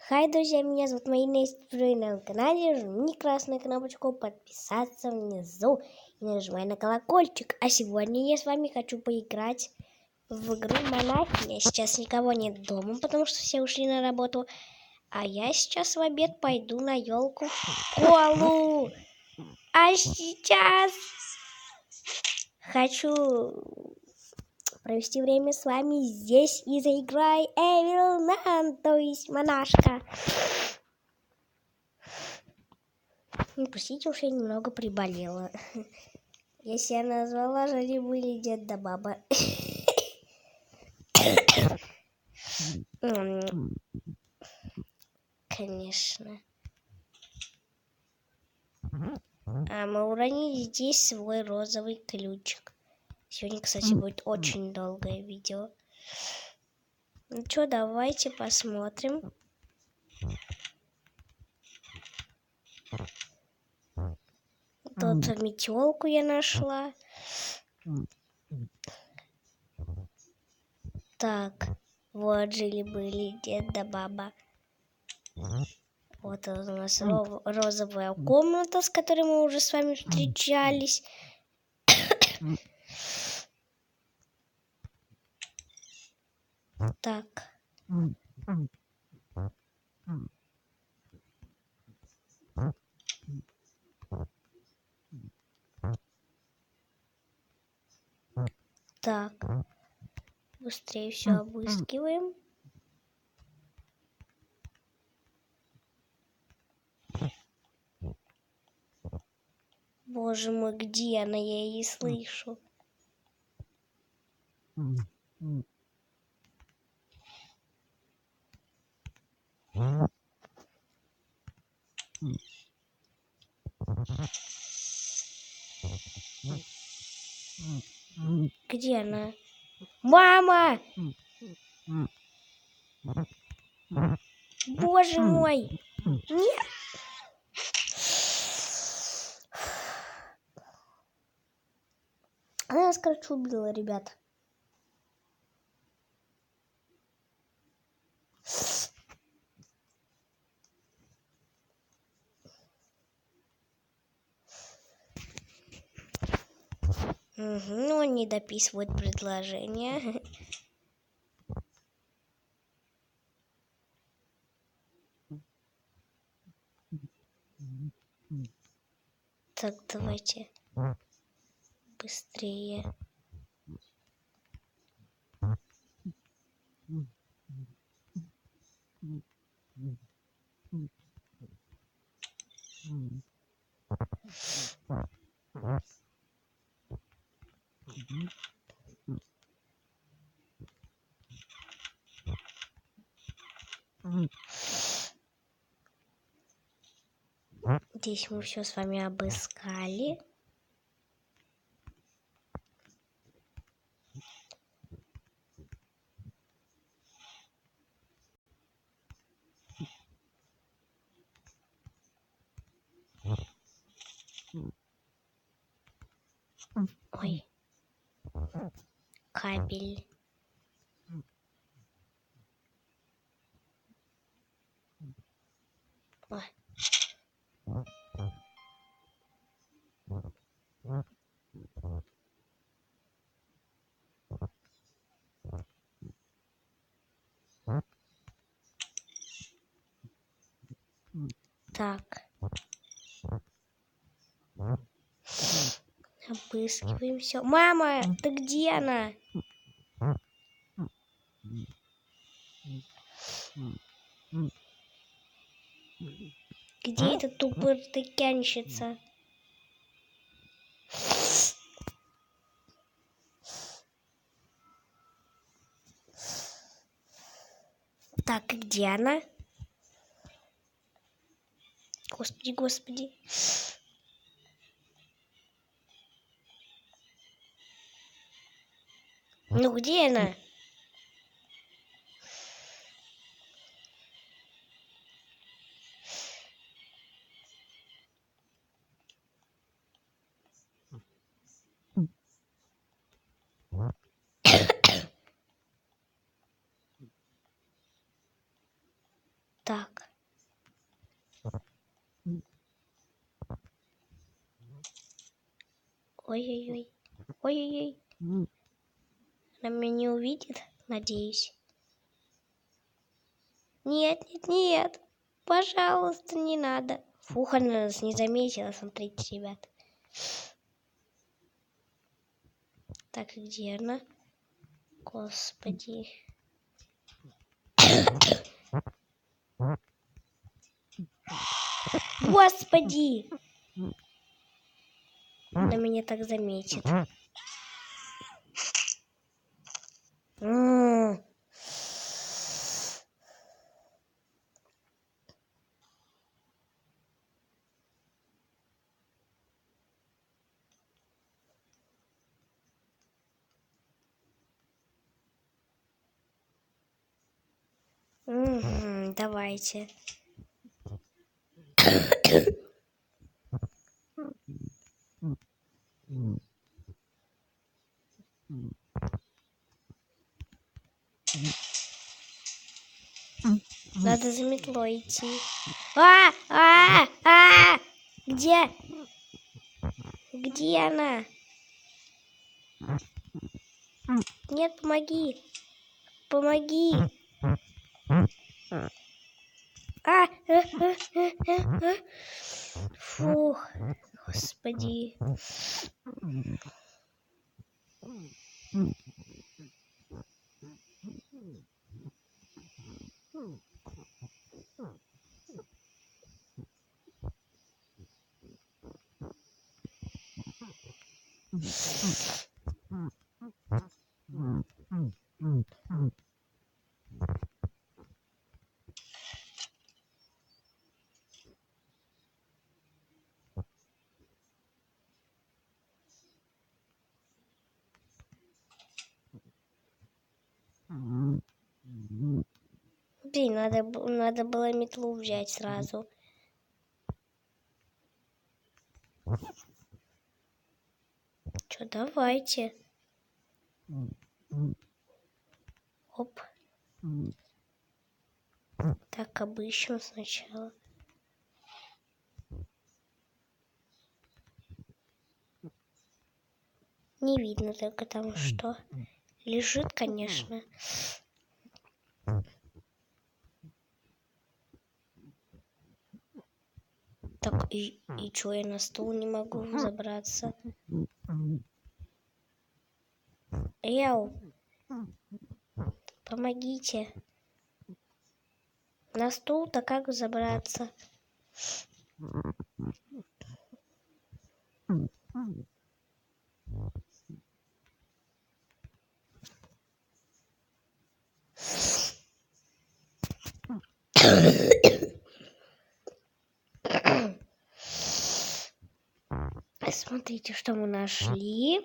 Хай, друзья, меня зовут Марина, если вы на канале, жми красную кнопочку подписаться внизу и нажимай на колокольчик. А сегодня я с вами хочу поиграть в игру Монахиня. Сейчас никого нет дома, потому что все ушли на работу. А я сейчас в обед пойду на елку в школу. А сейчас хочу провести время с вами здесь и заиграй Evil Nun, то есть монашка. Простите, уж я немного приболела. Я себя назвала жили-были дед да баба. Конечно. А мы уронили здесь свой розовый ключик. Сегодня, кстати, будет очень долгое видео. Ну что, давайте посмотрим. Тут метелку я нашла. Так, вот жили-были дед да баба. Вот у нас розовая комната, с которой мы уже с вами встречались. Так. Так. Быстрее все обыскиваем. Боже мой, где она? Я ее слышу. Где она? Мама! Боже мой! Нет! Она нас, короче, убила, ребят. Ну, они дописывают предложение. Так, давайте быстрее. Здесь мы все с вами обыскали. Ой. Кабель. Ой. Так. Обыскиваем все. Мама, ты где она? Где эта тупыртыкянщица? Так, и где она? Господи, господи. Ну, где она? Так. Ой-ой-ой. Ой-ой-ой. Она меня не увидит, надеюсь. Нет, нет, нет. Пожалуйста, не надо. Фух, она нас не заметила, смотрите, ребят. Так, где она? Господи. Господи! Она меня так заметит. Давайте. Надо за метлой идти. Где? Где она? Нет, помоги. Помоги. Фух, господи. Блин, надо было метлу взять сразу. Чё, давайте. Оп. Так, обыщем сначала. Не видно только там что. Лежит, конечно. Так, и чё, я на стул не могу забраться? Эу! Помогите. На стул-то как забраться? Смотрите, что мы нашли.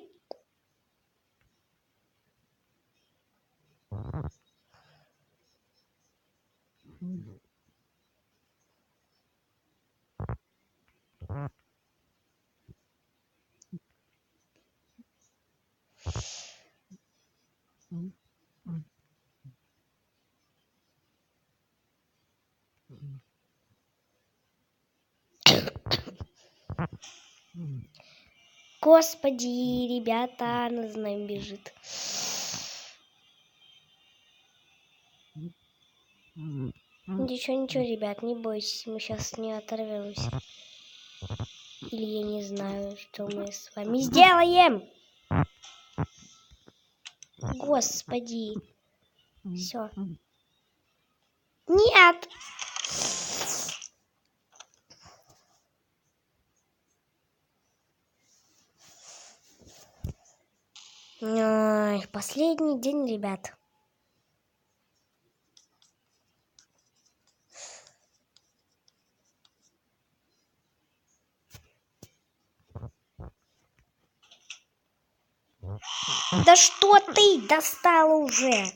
Господи, ребята, она за нами бежит. Ничего, ничего, ребят, не бойтесь, мы сейчас не оторвемся. Или я не знаю, что мы с вами сделаем. Господи. Все. Нет. Ой, последний день, ребят. Да что ты достала уже?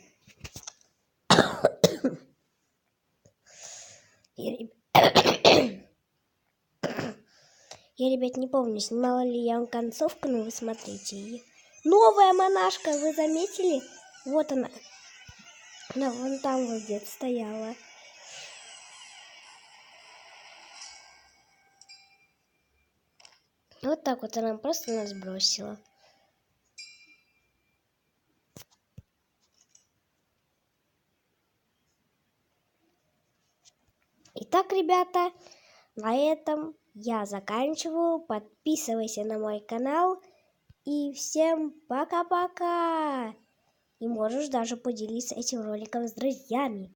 Я, ребят, не помню, снимала ли я вам концовку, но вы смотрите ее. Новая монашка, вы заметили? Вот она. Она вон там вот где-то стояла. Вот так вот она просто нас бросила. Итак, ребята, на этом я заканчиваю. Подписывайся на мой канал. И всем пока-пока! И можешь даже поделиться этим роликом с друзьями.